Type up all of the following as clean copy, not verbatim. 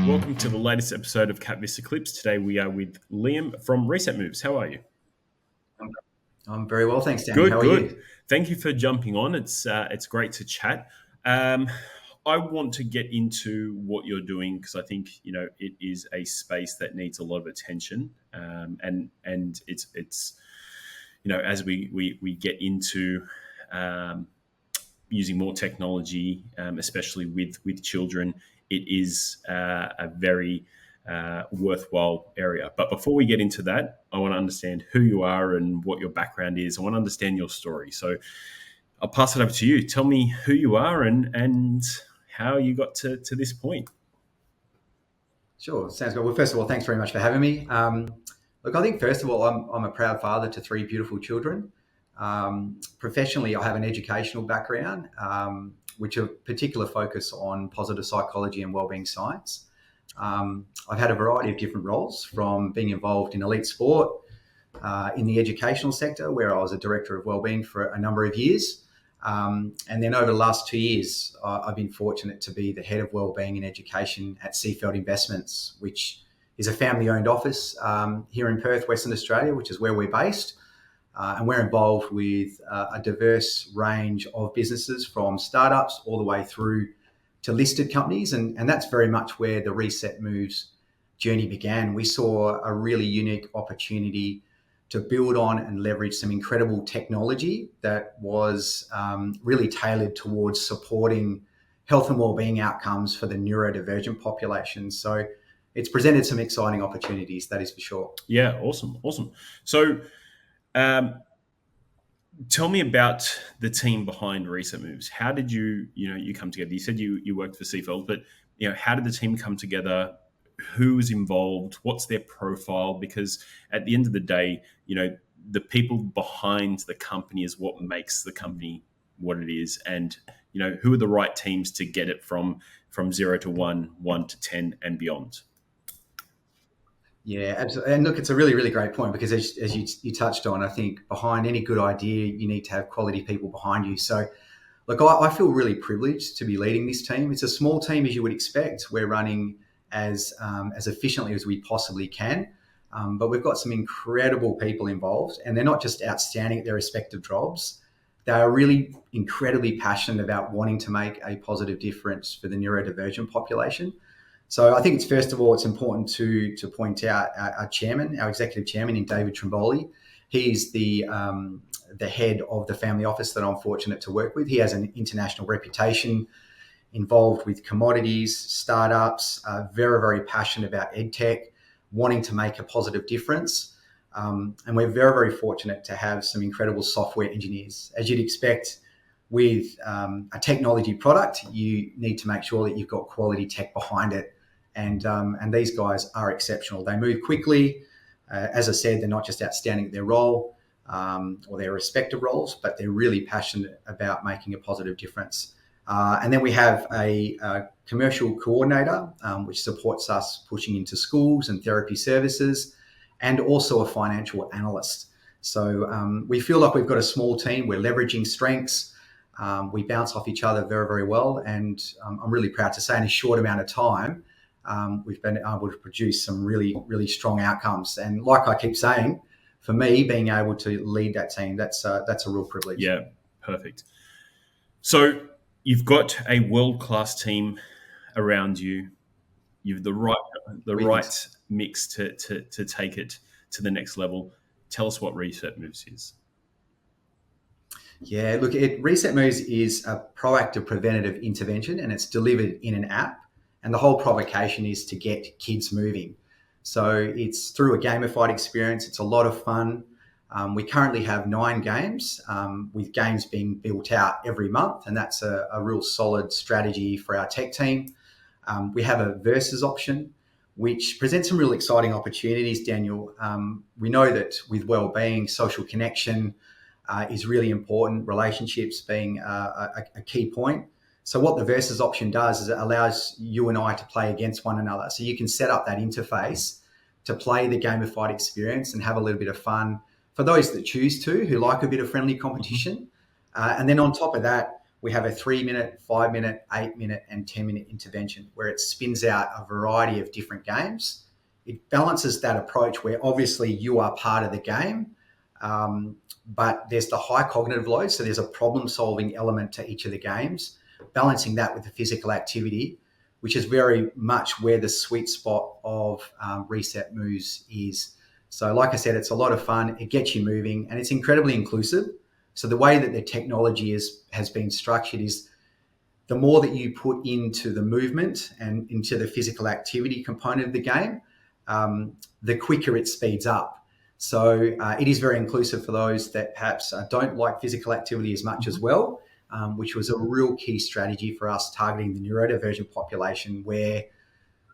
Welcome to the latest episode of KapVista Klips. Today we are with Liam from Reset Moves. How are you? I'm very well, thanks, Danny. How are you? Thank you for jumping on. It's great to chat. I want to get into what you're doing because I think it is a space that needs a lot of attention, and it's as we get into using more technology, especially with children, it is a very worthwhile area. But before we get into that, I want to understand who you are and what your background is. I want to understand your story. So I'll pass it over to you. Tell me who you are and how you got to this point. Sure, sounds good. Well, first of all, thanks very much for having me. Look, I think first of all, I'm a proud father to three beautiful children. Professionally, I have an educational background, which a particular focus on positive psychology and wellbeing science. I've had a variety of different roles, from being involved in elite sport, in the educational sector, where I was a director of wellbeing for a number of years. And then over the last 2 years, I've been fortunate to be the head of wellbeing and education at Seafeld Investments, which is a family-owned office here in Perth, Western Australia, which is where we're based. And we're involved with a diverse range of businesses, from startups all the way through to listed companies. And that's very much where the Reset Moves journey began. We saw a really unique opportunity to build on and leverage some incredible technology that was really tailored towards supporting health and wellbeing outcomes for the neurodivergent population. So it's presented some exciting opportunities, that is for sure. Yeah, awesome. So tell me about the team behind Reset Moves. How did you come together? You said you worked for Seafeld, but how did the team come together? Who was involved? What's their profile? Because at the end of the day, the people behind the company is what makes the company what it is. And, who are the right teams to get it from 0 to 1 to 10 and beyond? Yeah, absolutely. And look, it's a really, really great point, because as you touched on, I think behind any good idea, you need to have quality people behind you. So look, I feel really privileged to be leading this team. It's a small team, as you would expect. We're running as efficiently as we possibly can. But we've got some incredible people involved, and they're not just outstanding at their respective jobs. They are really incredibly passionate about wanting to make a positive difference for the neurodivergent population. So I think it's important to point out our chairman, our executive chairman, in David Trimboli. He's the head of the family office that I'm fortunate to work with. He has an international reputation, involved with commodities, startups, very, very passionate about edtech, wanting to make a positive difference. And we're very, very fortunate to have some incredible software engineers. As you'd expect with a technology product, you need to make sure that you've got quality tech behind it. And these guys are exceptional. They move quickly. As I said, they're not just outstanding at their role or their respective roles, but they're really passionate about making a positive difference. And then we have a commercial coordinator, which supports us pushing into schools and therapy services, and also a financial analyst. So we feel like we've got a small team. We're leveraging strengths. We bounce off each other very, very well. And I'm really proud to say, in a short amount of time, we've been able to produce some really, really strong outcomes. And like I keep saying, for me, being able to lead that team, that's a real privilege. Yeah, perfect. So you've got a world-class team around you. You've the right mix to take it to the next level. Tell us what Reset Moves is. Yeah, look, Reset Moves is a proactive preventative intervention, and it's delivered in an app. And the whole provocation is to get kids moving. So it's through a gamified experience. It's a lot of fun. We currently have 9 games, with games being built out every month, and that's a real solid strategy for our tech team. We have a versus option, which presents some really exciting opportunities, Daniel. We know that with wellbeing, social connection is really important, relationships being a key point. So what the versus option does is it allows you and I to play against one another. So you can set up that interface to play the gamified experience and have a little bit of fun for those that choose to, who like a bit of friendly competition. And then on top of that, we have a 3-minute, 5-minute, 8-minute, and 10-minute intervention where it spins out a variety of different games. It balances that approach where obviously you are part of the game, but there's the high cognitive load. So there's a problem-solving element to each of the games, balancing that with the physical activity, which is very much where the sweet spot of reset moves is. So like I said, it's a lot of fun. It gets you moving and it's incredibly inclusive. So the way that the technology has been structured is the more that you put into the movement and into the physical activity component of the game, the quicker it speeds up. So it is very inclusive for those that perhaps don't like physical activity as much as well, which was a real key strategy for us targeting the neurodivergent population, where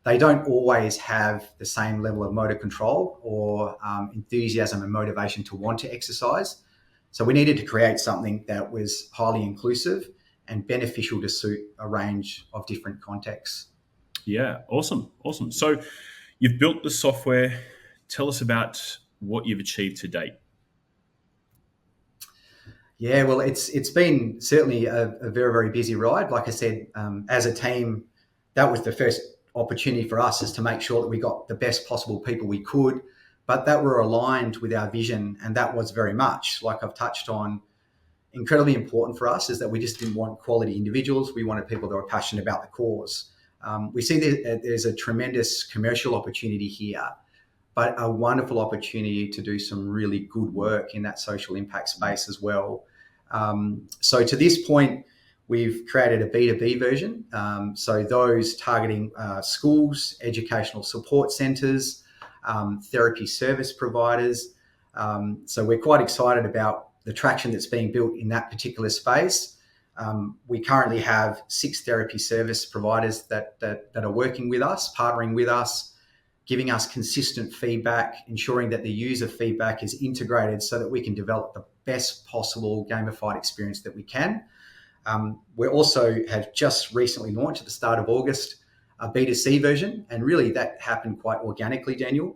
they don't always have the same level of motor control or enthusiasm and motivation to want to exercise. So we needed to create something that was highly inclusive and beneficial to suit a range of different contexts. Yeah, awesome. So you've built the software. Tell us about what you've achieved to date. Yeah, well, it's been certainly a very, very busy ride. Like I said, as a team, that was the first opportunity for us, is to make sure that we got the best possible people we could, but that were aligned with our vision. And that was very much, like I've touched on, incredibly important for us, is that we just didn't want quality individuals. We wanted people that were passionate about the cause. We see there's a tremendous commercial opportunity here, but a wonderful opportunity to do some really good work in that social impact space as well. So to this point, we've created a B2B version. So those targeting schools, educational support centres, therapy service providers. So we're quite excited about the traction that's being built in that particular space. We currently have 6 therapy service providers that are working with us, partnering with us, giving us consistent feedback, ensuring that the user feedback is integrated so that we can develop the best possible gamified experience that we can. We also have just recently launched at the start of August a B2C version, and really that happened quite organically, Daniel.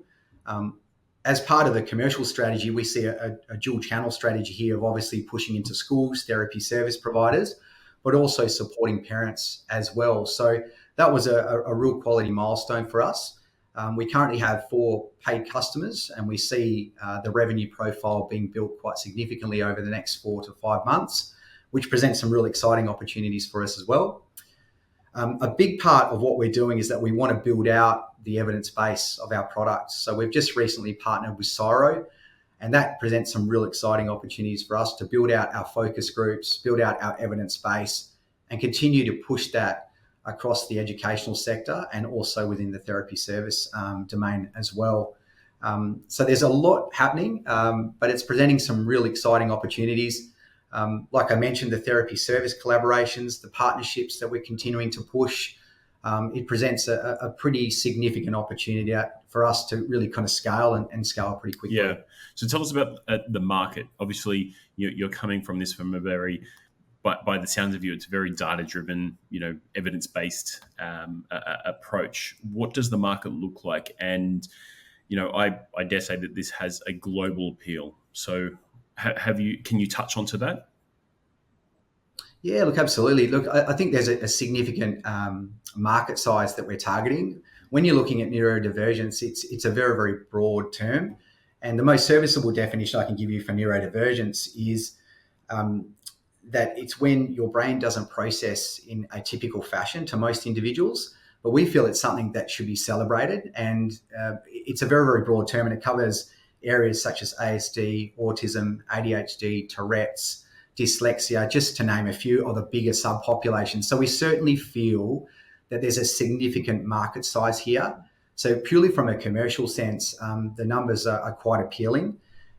As part of the commercial strategy, we see a dual channel strategy here of obviously pushing into schools, therapy service providers, but also supporting parents as well. So that was a real quality milestone for us. We currently have 4 paid customers, and we see the revenue profile being built quite significantly over the next 4 to 5 months, which presents some really exciting opportunities for us as well. A big part of what we're doing is that we want to build out the evidence base of our products. So we've just recently partnered with Cyro, and that presents some real exciting opportunities for us to build out our focus groups, build out our evidence base, and continue to push that across the educational sector and also within the therapy service domain as well. So there's a lot happening, but it's presenting some real exciting opportunities. Like I mentioned, the therapy service collaborations, the partnerships that we're continuing to push, it presents a pretty significant opportunity for us to really kind of scale and scale pretty quickly. Yeah. So tell us about the market. Obviously, you're coming from this from a very, by the sounds of you, it's a very data-driven, evidence-based approach. What does the market look like? And, I dare say that this has a global appeal. So can you touch onto that? Yeah, look, absolutely. Look, I think there's a significant market size that we're targeting. When you're looking at neurodivergence, it's a very, very broad term. And the most serviceable definition I can give you for neurodivergence is that it's when your brain doesn't process in a typical fashion to most individuals, but we feel it's something that should be celebrated. And it's a very, very broad term, and it covers areas such as ASD, autism, ADHD, Tourette's, dyslexia, just to name a few of the bigger subpopulations. So we certainly feel that there's a significant market size here. So purely from a commercial sense, the numbers are quite appealing.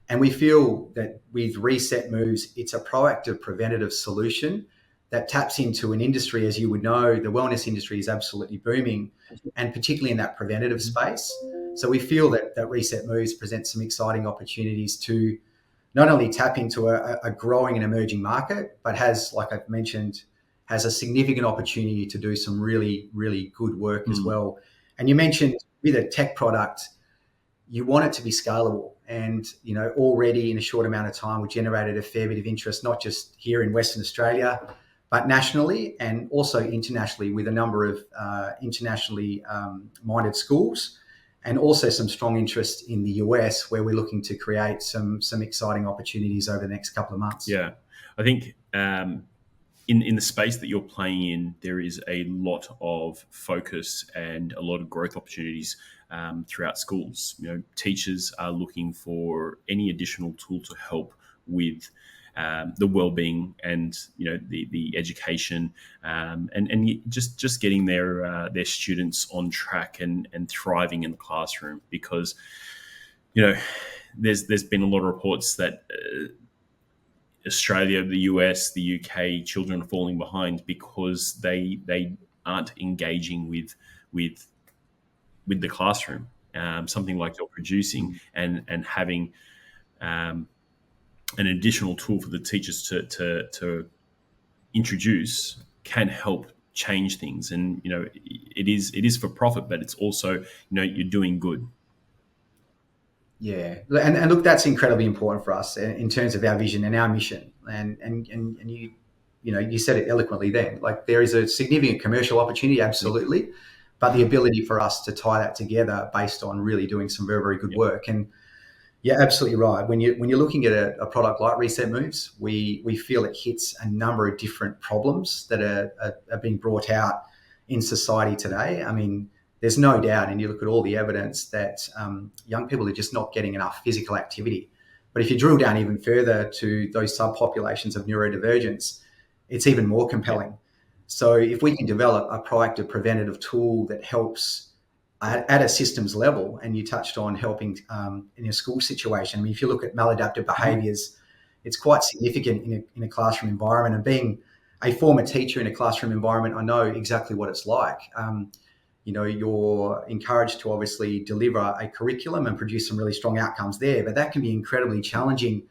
And we feel that with Reset Moves, it's a proactive preventative solution that taps into an industry, as you would know, the wellness industry is absolutely booming, and particularly in that preventative space. So we feel that Reset Moves presents some exciting opportunities to not only tap into a growing and emerging market, but has, like I've mentioned, has a significant opportunity to do some really, really good work as well. And you mentioned with a tech product, you want it to be scalable. And, already in a short amount of time, we generated a fair bit of interest, not just here in Western Australia, but nationally and also internationally with a number of internationally minded schools, and also some strong interest in the US, where we're looking to create some exciting opportunities over the next couple of months. Yeah, I think in the space that you're playing in, there is a lot of focus and a lot of growth opportunities throughout schools. Teachers are looking for any additional tool to help with the well-being and the education, and just getting their students on track and thriving in the classroom, because there's been a lot of reports that Australia, the US, the UK, children are falling behind because they aren't engaging with the classroom. Something like you're producing, and having an additional tool for the teachers to introduce can help change things. And it is for profit, but it's also you're doing good. Yeah, and look, that's incredibly important for us in terms of our vision and our mission. And you said it eloquently then. Like, there is a significant commercial opportunity, absolutely, but the ability for us to tie that together based on really doing some very, very good work. And you're absolutely right. When you're looking at a product like Reset Moves, we feel it hits a number of different problems that are being brought out in society today. I mean, there's no doubt, and you look at all the evidence, that young people are just not getting enough physical activity. But if you drill down even further to those subpopulations of neurodivergence, it's even more compelling. So if we can develop a proactive preventative tool that helps at a systems level, and you touched on helping in a school situation. I mean, if you look at maladaptive behaviours, it's quite significant in a classroom environment. And being a former teacher in a classroom environment, I know exactly what it's like. You're encouraged to obviously deliver a curriculum and produce some really strong outcomes there, but that can be incredibly challenging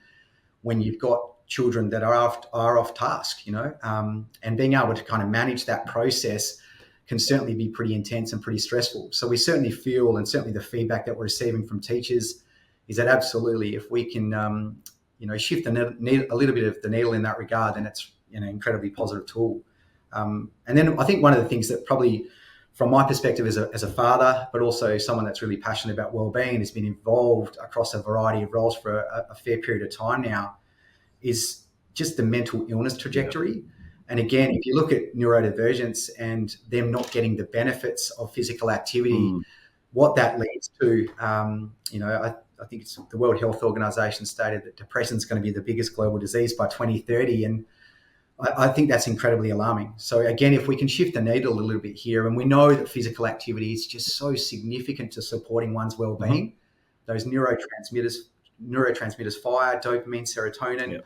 when you've got children that are off task, and being able to kind of manage that process can certainly be pretty intense and pretty stressful. So we certainly feel, and certainly the feedback that we're receiving from teachers is that absolutely, if we can, shift a little bit of the needle in that regard, then it's an incredibly positive tool. And then I think one of the things that probably, from my perspective as a father, but also someone that's really passionate about wellbeing and has been involved across a variety of roles for a fair period of time now, is just the mental illness trajectory. Yeah. And again, if you look at neurodivergence and them not getting the benefits of physical activity, what that leads to, I think it's the World Health Organization stated that depression is going to be the biggest global disease by 2030. And I think that's incredibly alarming. So again, if we can shift the needle a little bit here, and we know that physical activity is just so significant to supporting one's well-being, those neurotransmitters fire, dopamine, serotonin,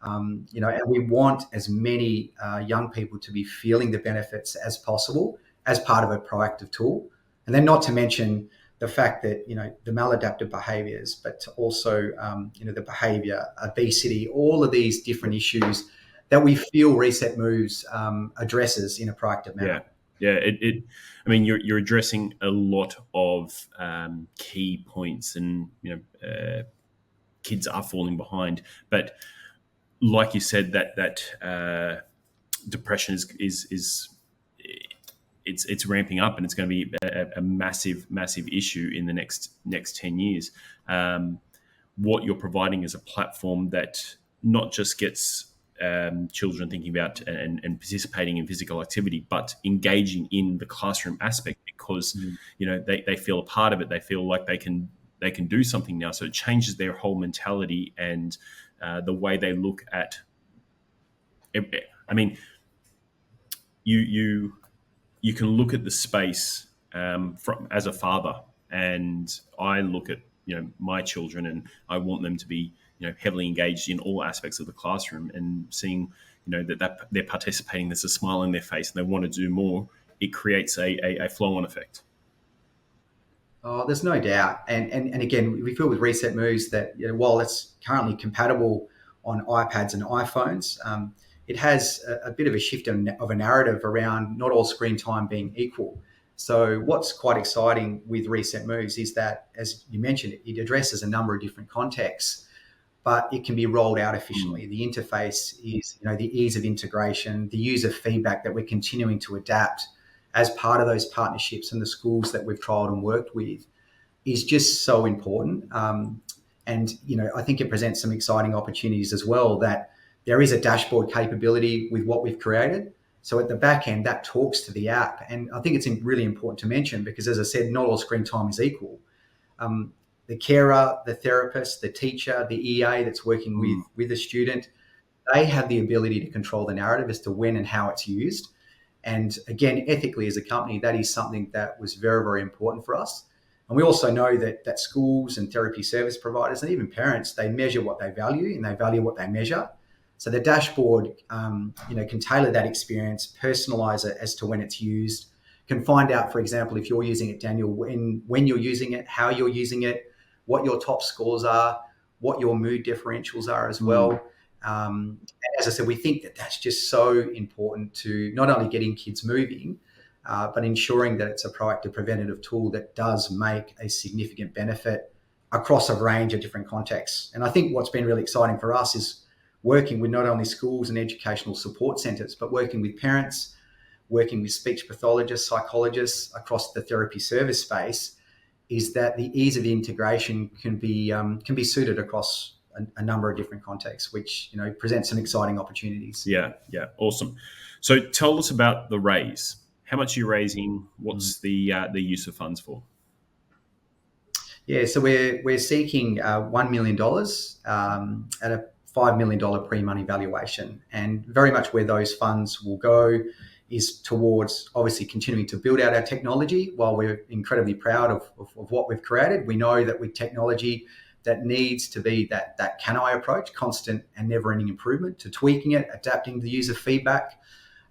and we want as many young people to be feeling the benefits as possible as part of a proactive tool. And then not to mention the fact that, the maladaptive behaviors, but also, the behavior, obesity, all of these different issues that we feel Reset Moves addresses in a proactive manner. Yeah. I mean, you're addressing a lot of key points, and kids are falling behind. But like you said, that depression is it's ramping up, and it's going to be a massive issue in the next 10 years. What you're providing is a platform that not just gets children thinking about and participating in physical activity, but engaging in the classroom aspect, because they feel a part of it. They feel like they can do something now. So it changes their whole mentality and the way they look at. I mean, you can look at the space from as a father, and I look at my children, and I want them to be heavily engaged in all aspects of the classroom, and seeing that they're participating, there's a smile on their face, and they want to do more. It creates a flow-on effect. Oh, there's no doubt. And again, we feel with Reset Moves that while it's currently compatible on iPads and iPhones, it has a bit of a shift of a narrative around not all screen time being equal. So what's quite exciting with Reset Moves is that, as you mentioned, it addresses a number of different contexts. but it can be rolled out efficiently. Mm. The interface is, the ease of integration, the user feedback that we're continuing to adapt as part of those partnerships and the schools that we've trialed and worked with is just so important. And I think it presents some exciting opportunities as well, that there is a dashboard capability with what we've created. So at the back end, that talks to the app. And I think it's really important to mention because, as I said, not all screen time is equal. The carer, the therapist, the teacher, the EA that's working with the student, they have the ability to control the narrative as to when and how it's used. And again, ethically as a company, that is something that was very, very important for us. And we also know that schools and therapy service providers and even parents, they measure what they value and they value what they measure. So the dashboard, can tailor that experience, personalize it as to when it's used, can find out, for example, if you're using it, Daniel, when you're using it, how you're using it, what your top scores are, what your mood differentials are as well. As I said, we think that that's just so important to not only getting kids moving, but ensuring that it's a proactive preventative tool that does make a significant benefit across a range of different contexts. And I think what's been really exciting for us is working with not only schools and educational support centres, but working with parents, working with speech pathologists, psychologists across the therapy service space, is that the ease of integration can be suited across a number of different contexts, which presents some exciting opportunities. Yeah, awesome. So tell us about the raise. How much are you raising? What's the use of funds for? Yeah, so we're seeking $1 million at a $5 million pre-money valuation, and very much where those funds will go is towards obviously continuing to build out our technology. While we're incredibly proud of what we've created, we know that with technology that needs to be that can I approach, constant and never-ending improvement, to tweaking it, adapting the user feedback.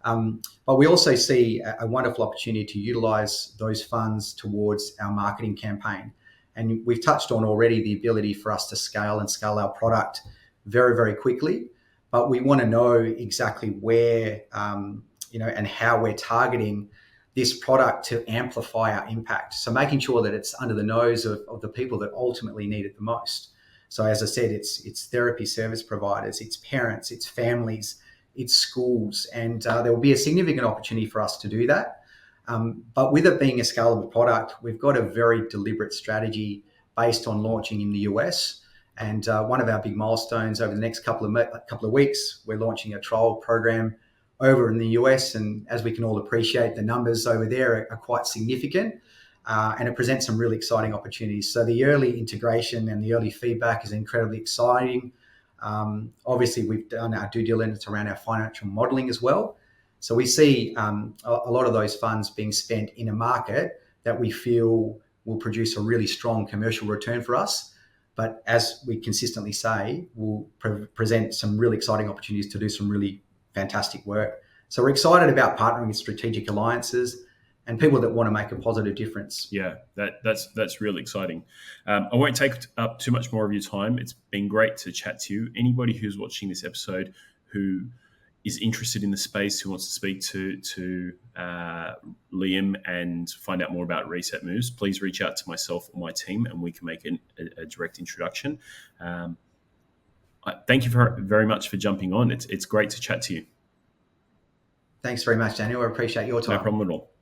But we also see a wonderful opportunity to utilize those funds towards our marketing campaign. And we've touched on already the ability for us to scale our product very, very quickly. But we want to know exactly where, and how we're targeting this product to amplify our impact. So making sure that it's under the nose of the people that ultimately need it the most. So as I said, it's therapy service providers, it's parents, it's families, it's schools, and there will be a significant opportunity for us to do that. But with it being a scalable product, we've got a very deliberate strategy based on launching in the US. And one of our big milestones over the next couple of weeks, we're launching a trial program over in the US. And as we can all appreciate, the numbers over there are quite significant, and it presents some really exciting opportunities. So the early integration and the early feedback is incredibly exciting. Obviously, we've done our due diligence around our financial modeling as well. So we see a lot of those funds being spent in a market that we feel will produce a really strong commercial return for us. But as we consistently say, will present some really exciting opportunities to do some really fantastic work. So we're excited about partnering with strategic alliances and people that want to make a positive difference. Yeah, that's really exciting. I won't take up too much more of your time. It's been great to chat to you. Anybody who's watching this episode who is interested in the space, who wants to speak to Liam and find out more about Reset Moves, please reach out to myself or my team, and we can make a direct introduction. Thank you very much for jumping on. It's great to chat to you. Thanks very much, Daniel. I appreciate your time. No problem at all.